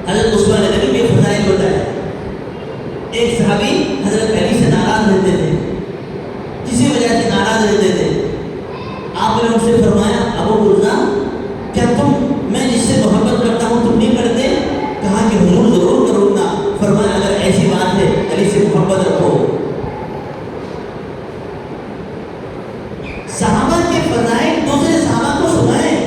حضرت عثمان غنی کے فضائل بتائے، ایک صحابی حضرت علی سے ناراض رہتے تھے، کسی وجہ سے ناراض رہتے تھے، آپ نے ان سے فرمایا ابو برزا کیا میں جس سے محبت کرتا ہوں تم نہیں کرتے؟ کہا کہ حضور ضرور کروں گا۔ فرمایا اگر ایسی بات ہے علی سے محبت رکھو۔ صحابہ کے فضائل دوسرے صحابہ کو سنائیں،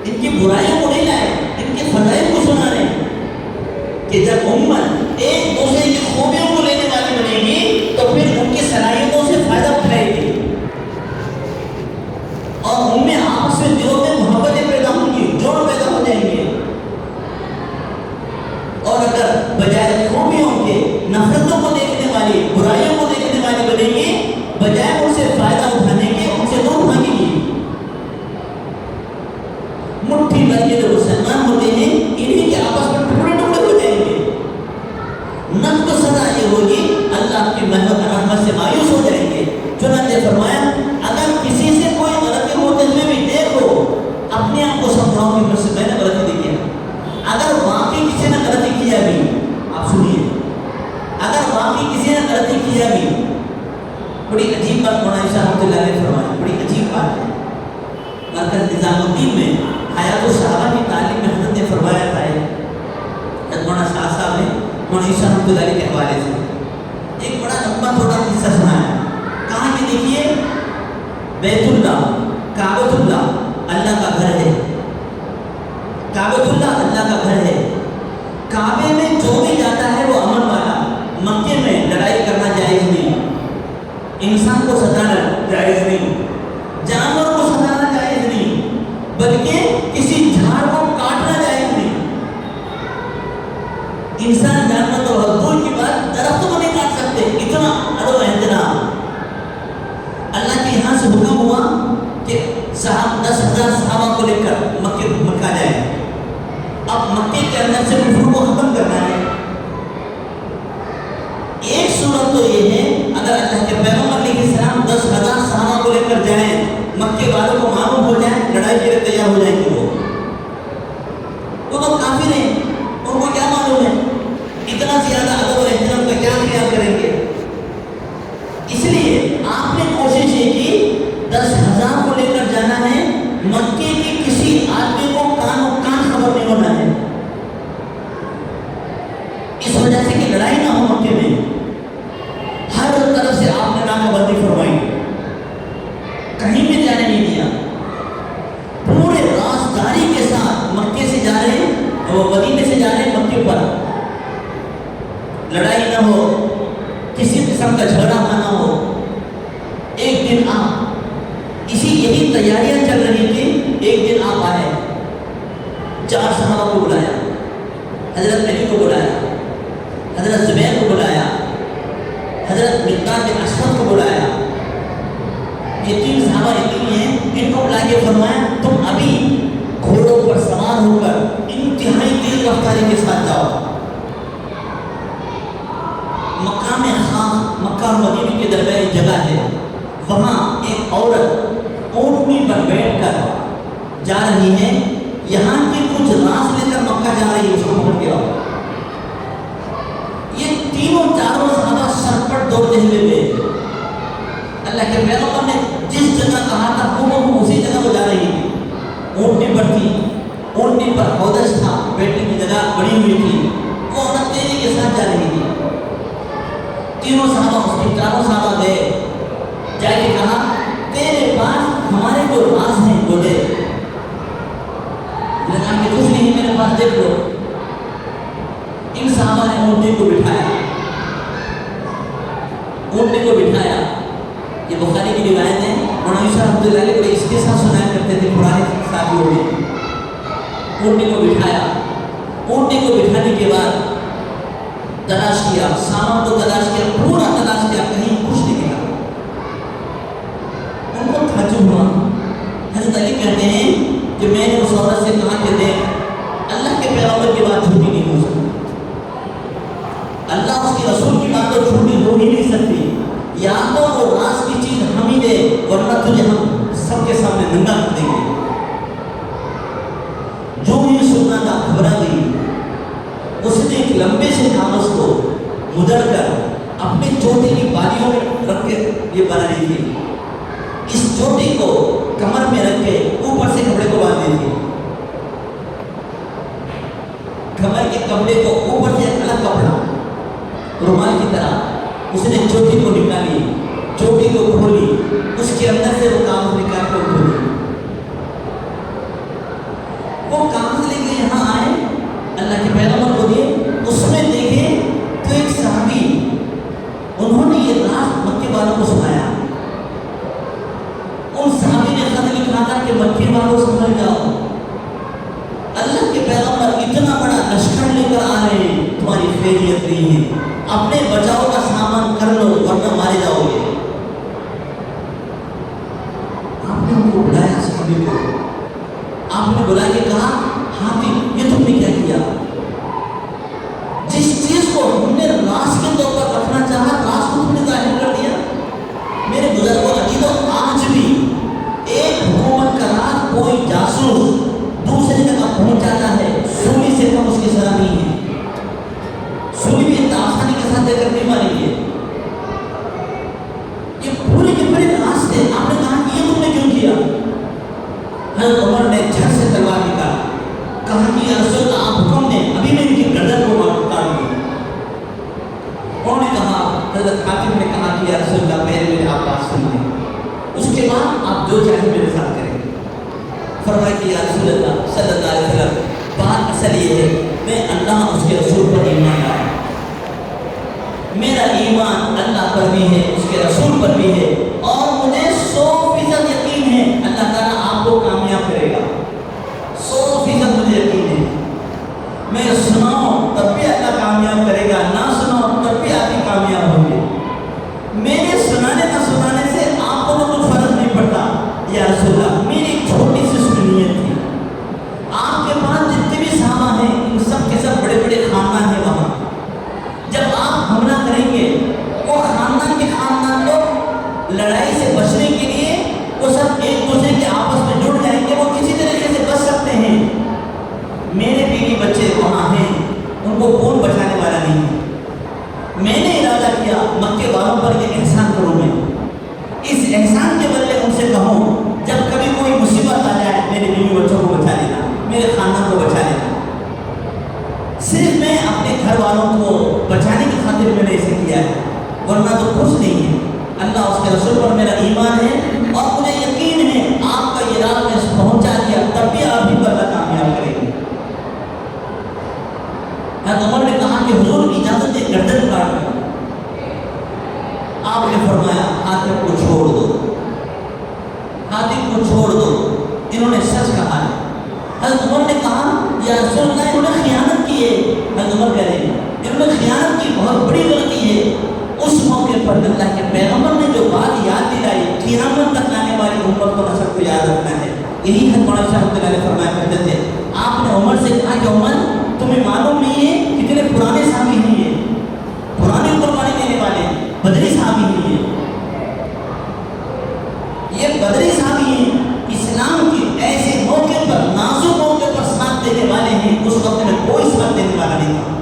ان کی برائیوں کو نہیں لائے، ان کے فضائل کو سنا رہے ہیں کہ جب امت ایک دوسرے کی خوبیوں کو لینے والی بنے گی تو پھر ان کی صلاحیتوں سے فائدہ اٹھائے گی اور ان میں آپس میں دلوں میں محبتیں پیدا ہوں گی، جوڑ پیدا ہو جائیں گے۔ اور اگر بجائے خوبیوں کے نفرتوں کو دیکھنے والی، برائیوں کو دیکھنے والی بنے گی، بجائے ان سے فائدہ اٹھانے کے ان سے دور بھاگے گی۔ مٹھی بھر کے جو مسلمان ہوتے ہیں انہیں کے آپس میں ٹکڑے ٹکڑے ہو جائیں گے، نقد سزا یہ ہوگی اللہ کی رحمت سے مایوس ہو جائیں گے۔ چنانچہ فرمایا اگر کسی سے کوئی غلطی ہوتے ہوئے بھی دیکھو، اپنے آپ کو سمجھاؤ کہ مجھ سے میں نے غلطی نہیں کیا۔ اگر واقعی کسی نے غلطی کیا بھی، آپ سنیے، اگر واقعی کسی نے غلطی کیا بھی، بڑی عجیب بات مولانا عیسیٰ رحمۃ اللہ علیہ فرمایا، بڑی عجیب بات ہے۔ مرکز نظام الدین میں حیات الصحابہ کی تعلیم میں حضرت نے فرمایا تھا، حضرت مولانا شاہ صاحب نے مولانا عیسیٰ رحمۃ اللہ علیہ کے حوالے سے ایک بڑا لمبا تھوڑا قصہ سنایا۔ کہاں کہ دیکھیے بیت اللہ، کعبۃ اللہ اللہ کا گھر ہے، کعبۃ اللہ اللہ کا گھر ہے، کعبے میں جو بھی جاتا ہے وہ امن والا، مکے میں لڑائی کرنا جائز نہیں، انسان کو ستانا جائز نہیں، جانور کو ستانا جائز نہیں، بلکہ کسی جھاڑ کو کاٹنا جائز نہیں۔ انسان جانور تو دور کی بات درخت کو نہیں کاٹ سکتے، سے حکم ہوا کہ 10,000 صحابہ کو لے کر مکہ جائیں. اب مکے کے اندر سے کفر کو ختم کرنا ہے. ایک صورت تو یہ ہے اگر اللہ کے پیغمبر علیہ السلام 10,000 صحابہ کو لے کر جائیں, مکے والوں کو معلوم ہو جائے, لڑائی کے لیے تیار ہو جائیں گے. وہ تو کافر ہیں, ان کو کیا معلوم ہے اتنا زیادہ ادب اور احترام کا کیا خیال کریں گے. اس لیے آپ نے کوشش یہ کی 10,000 کو لے کر جانا ہے, مکے کے کسی آدمی کو کان خبر نہیں ہونا ہے, اس وجہ سے کہ لڑائی نہ ہو مکے میں. ہر طرف سے آپ نے ناکہ بندی فرمائی, کہیں بھی جانے نہیں دیا. پورے رازداری کے ساتھ مکے سے جا رہے ہیں, وہ مدینے سے جا رہے ہیں مکے پر. لڑائی نہ ہو, کسی قسم کا جھگڑا نہ ہو. ایک دن آپ یہی تیاریاں چل رہی تھی. ایک دن آپ آئے, 4 صحابہ کو بلایا, حضرت علی کو بلایا, حضرت زبیر کو بلایا, حضرت مقداد بن اسود کو بلایا. یہ 3 صحابہ یقینی ہیں, ان کو بلا کے فرمایا تم ابھی گھوڑوں پر سوار ہو کر انتہائی تیز رفتاری کے ساتھ جاؤ. مقام خاص مکہ اور مدینے کے درمیان جگہ ہے, وہاں ایک عورت اونٹنی پر بیٹھ کر جا رہی ہے, یہاں کی کچھ راس لے کر مکہ جا رہی ہے, اس کو پکڑ کے آؤ. یہ تینوں چاروں صحابہ سر پر دوڑتے ہوئے گئے. اللہ کے پیغمبر نے جس جگہ کہا تھا وہ اسی جگہ وہ جا رہی تھی. اونٹنی پر تھی, اونٹنی پر حوض تھا, بیٹھنے کی جگہ بڑی ہوئی تھی. وہ عورت تیزی کے ساتھ جا رہی تھی. تینوں صحابہ اس کے 4 صحابہ گئے, جا کے کہا تیرے پاس ہمارے جو راز ہیں وہ دے. لگا کہ کچھ نہیں میرے پاس, دیکھ لو. ان صحابہ نے اونٹنی کو بٹھایا, اونٹنی کو بٹھایا. یہ بخاری کی روایت ہے, مولانا یوسف رحمۃ اللہ علیہ کو اس کے ساتھ سنایا کرتے تھے پرانے ساتھیوں میں. اونٹنی کو بٹھایا, اونٹنی کو بٹھانے کے بعد تلاش کیا, سامان کو تلاش کیا, پورا تلاش کیا, کہیں کچھ نہیں ملا. ان کو تعجب ہوا. حضرت علی کہتے ہیں کہ میں نے اس عورت سے کہا کہ دیکھ, اللہ کے پیغمبر کی بات جھوٹی نہیں ہو سکتی, اللہ اس کے رسول کی بات تو جھوٹی ہو ہی نہیں سکتی. یا تو وہ راز کی چیز ہم ہی دے, ورنہ تجھے ہم سب کے سامنے ننگا کر دیں گے. جو یہ سننا تھا گھبرا گئی. اس نے ایک لمبے سے کاغذ کو مدر کر اپنے چوٹی کی بالیوں میں رکھ کے یہ بنا رہی تھی. اس چوٹی کو کمر میں رکھ کے اوپر سے کپڑے کو باندھ دی تھی. کمر کے کپڑے کو اوپر سے ایک الگ کپڑا رومال کی طرح اس نے چوٹی کو نکالی, چوٹی کو کھولی, اس کے اندر سے وہ کاغذ نکال کر کھولی. وہ کاغذ لے کے یہاں آئے, اللہ کے پیغمبر کو دیے. اس میں دیکھے تو ایک صحابی, انہوں نے یہ راز مکے والوں کو سنایا. ان صحابی نے خط لکھا تھا کہ مکے والوں سمجھ جاؤ, اللہ کے پیغمبر اتنا بڑا لشکر لے کر آ رہے ہیں, تمہاری خیریت نہیں ہے, اپنے بچاؤ کا سامان کر لو ورنہ مارے جاؤ گے. آپ نے ان کو بلایا, صحابی کو آپ نے بلا کے کہا ہاتھی یہ تم نے کیا کیا؟ جس چیز کو ہم نے راز کے طور پر رکھنا چاہا, راز کو تم نے ظاہر کر دیا. میرے بزرگوں عقیدہ آج بھی ایک حکومت کا راز کوئی جاسوس دوسری جگہ پہنچ جاتا ہے, سولی سے کم اس کی سزا نہیں ہے. سولی بھی اتنا آسانی کے ساتھ دے کر نہیں ماریں گے. یہ پورے کے پورے راز تھے. آپ نے کہا کہ یہ تم نے کیوں کیا؟ حضرت عمر نے جھٹ سے تلوار نکالا, کہا کہ یا رسول اللہ آپ حکم دیں, ابھی میں ان کی گردن کو کاٹ دوں. انہوں نے کہا, حضرت حاتم نے کہا کہ یا رسول اللہ پہلے میرے آپ بات سن لیں, اس کے بعد آپ جو چاہیں میرے ساتھ کریں. فرمایا کہ یا رسول اللہ صلی اللہ علیہ وسلم, بات اصل یہ ہے میں اللہ اس کے رسول پر ایمان لایا, میرا ایمان اللہ پر بھی ہے, اس کے رسول پر بھی ہے, اور مجھے 100% یقین ہے اللہ تعالیٰ آپ کو کامیاب کرے گا. 100% مجھے یقین ہے. میں سناؤں تب بھی اللہ کامیاب کرے گا, نہ سناؤں تب بھی آپ ہی کامیاب ہوں گے. میرے سنانے نہ سنانے سے آپ کو کچھ فرق نہیں خادم کو چھوڑ دو، انہوں نے سچ کہا ہے۔ حضرت عمر نے کہا یا رسول اللہ انہوں نے خیانت کی ہے۔ حضرت عمر کہہ رہے ہیں انہوں نے خیانت کی، بہت بڑی غلطی ہے۔ اس موقع پر اللہ کے پیغمبر نے جو بات یاد دلائی، قیامت تک آنے والی امت کو نسل کو یاد رکھنا ہے، یہی حضرت مولانا صاحب نے فرمایا کرتے تھے۔ آپ نے عمر سے کہا کہ عمر تمہیں معلوم نہیں ہے کتنے پرانے صحابی ہیں، یہ پرانے قربانی دینے والے بدری صحابی ہیں، یہ بدری صحابی ہیں، اسلام کے ایسے موقع پر، نازک موقع پر ساتھ دینے والے ہیں، اس وقت میں کوئی ساتھ دینے والا نہیں تھا۔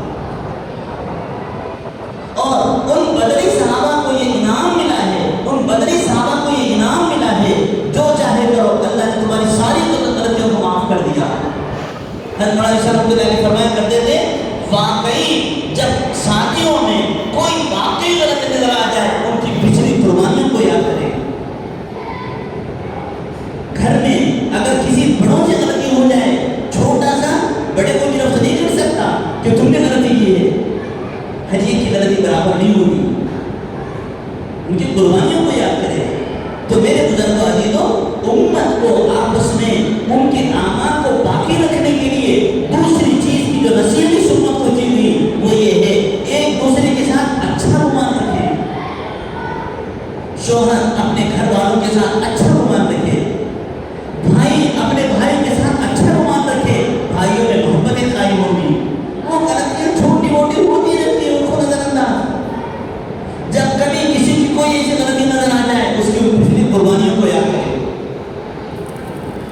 اور ان بدری صحابہ کو یہ انعام ملا ہے، ان بدری صحابہ کو یہ انعام ملا ہے، جو چاہے کرو، اللہ نے تمہاری ساری غلطیوں کو معاف کر دیا۔ حضرت مولانا صاحب نے فرمایا کرتے تھے واقعی جب ساتھیوں میں کوئی واقعی غلط نظر آ جائے، ان کی پچھلی قربانیوں کو یاد کرے۔ گھر میں اگر کسی بڑوں سے غلطی ہو جائے، چھوٹا سا بڑے کو طرف سے نہیں کر سکتا کہ تم نے غلطی کی ہے، حجی کی غلطی برابر نہیں ہوگی، ان کی قربانیوں کو یاد کرے۔ تو میرے بزرگوں عزیزوں، امت کو آپس میں ان کے اعمال کو باقی رکھنے کے لیے دوسری چیز کی جو نصیحت اس امت کو کی ہوئی وہ یہ ہے ایک دوسرے کے ساتھ اچھا گمان رکھے۔ شوہر اپنے گھر والوں کے ساتھ اچھا گمان رکھے، بھائی اپنے بھائی کے ساتھ اچھا گمان رکھے، بھائیوں میں محبتیں قائم ہوگی۔ وہ غلطیاں چھوٹی موٹی ہوتی رہتی ہیں، ان کو نظر انداز۔ جب کبھی کسی کی کوئی ایسی غلطی نظر آ جائے، اس کی پچھلی قربانیوں کو یاد کرے۔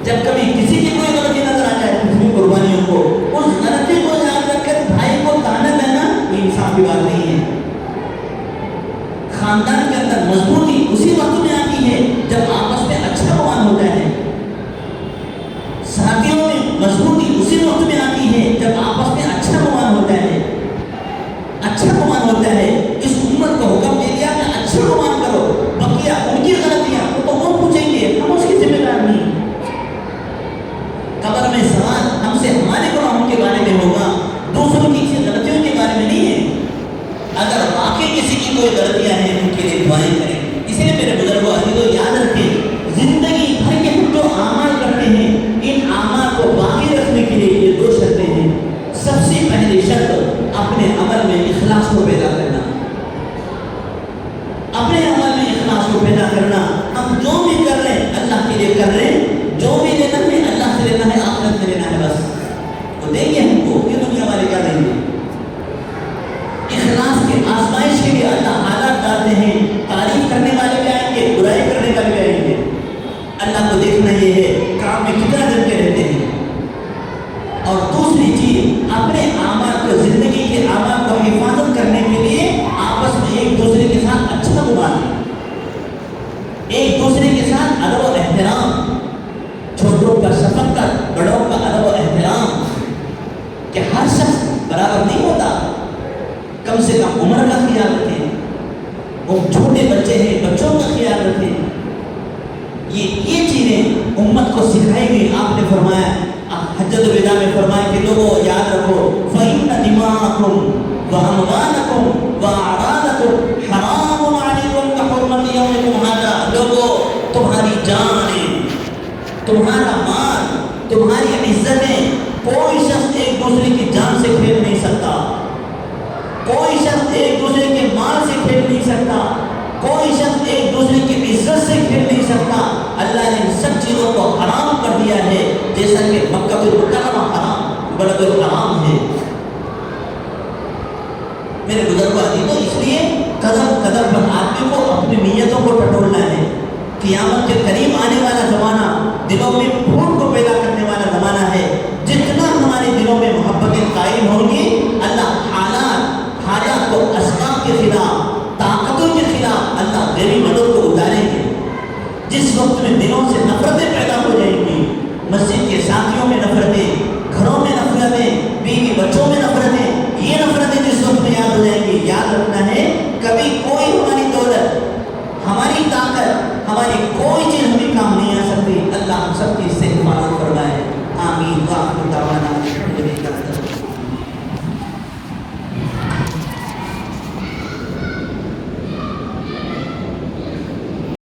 جب کبھی کسی کی کوئی غلطی نظر آ جائے، پچھلی قربانیوں کو، اس غلطی کو یاد رکھ کر بھائی کو تانا دینا یہ انصاف کی بات نہیں ہے۔ خاندان کے اندر مضبوطی اسی وقت میں آتی ہے جب آپس میں اچھا گمان ہوتا ہے۔ ساتھیوں میں مضبوطی اسی وقت میں آتی ہے جب آپس میں اچھا گمان ہوتا ہے، اچھا گمان ہوتا ہے۔ اس امت کو حکم دے دیا کہ اچھا گمان کرو، بقیہ ان کی غلطیاں تو وہ پوچھیں گے، ہم اس کی ذمہ دار نہیں۔ قبر میں سوال ہم سے ہمارے گناہوں کے بارے میں ہوگا، دوسروں کی غلطیوں کے بارے میں نہیں ہے۔ اگر واقعی کسی کی کوئی غلطیاں ہیں ان کے لیے دعائیں کریں۔ اس لیے میرے بزرگوں عزیزوں یاد رکھیں، زندگی بھر کے ہم جو اعمال کرتے ہیں، ان اعمال کو باقی رکھنے کے لیے یہ دو شرطیں ہیں۔ سب سے پہلی شرط اپنے عمل میں اخلاص کو پیدا کرنا، اپنے عمل میں اخلاص کو پیدا کرنا۔ ہم جو بھی کر رہے ہیں اللہ کے لیے کر رہے ہیں، جو بھی لینا ہے اللہ سے لینا ہے، آخرت میں لینا ہے، بس وہ دیں گے ہم کو، یہ دنیا والے کیا دیں گے۔ اخلاص کے آزمائش کے لیے اللہ حالات ڈالتے ہیں، تعریف کرنے والے بھی آئیں گے، برائی کرنے والے بھی آئیں گے۔ اللہ کو دیکھنا یہ ہے کام میں کتنا جم کے رہتے ہیں۔ اور دوسری چیز اپنے اعمال کو، زندگی کے اعمال کو حفاظت کرنے کے لیے آپس میں ایک دوسرے کے ساتھ اچھا گمان، ایک دوسرے کے ساتھ ادب و احترام، چھوٹوں کا شفقت، بڑوں کا ادب و احترام، کہ ہر شخص برابر نہیں ہوتا، کم سے کم عمر کا خیال رکھیں، وہ چھوٹے بچے ہیں بچوں کا خیال رکھیں۔ یہ چیزیں امت کو سکھائی گئی۔ آپ نے فرمایا حجۃ الوداع میں فرمایا کہ لوگوں یاد رکھو فَإِنَّ دِمَاءَكُمْ وَأَمْوَالَكُمْ وَأَعْرَاضَكُمْ حَرَامٌ عَلَيْكُمْ كَحُرْمَةِ يَوْمِكُمْ هَذَا۔ لوگوں تمہاری جانیں، تمہارا مال، تمہاری عزتیں، کوئی شخص ایک دوسرے کی جان سے کھیل نہیں سکتا، کوئی شخص ایک دوسرے کے مال سے کھیل نہیں سکتا، کوئی شخص ایک دوسرے کی عزت سے کھیل نہیں سکتا۔ اللہ نے ان سب چیزوں کو حرام کر دیا ہے، جیسا کہ مکہ المکرمہ حرام بلد الحرام ہے۔ میرے بزرگوں عزیزوں، اس لیے قدم قدم پر آدمی کو اپنی نیتوں کو ٹٹولنا ہے۔ قیامت کے قریب آنے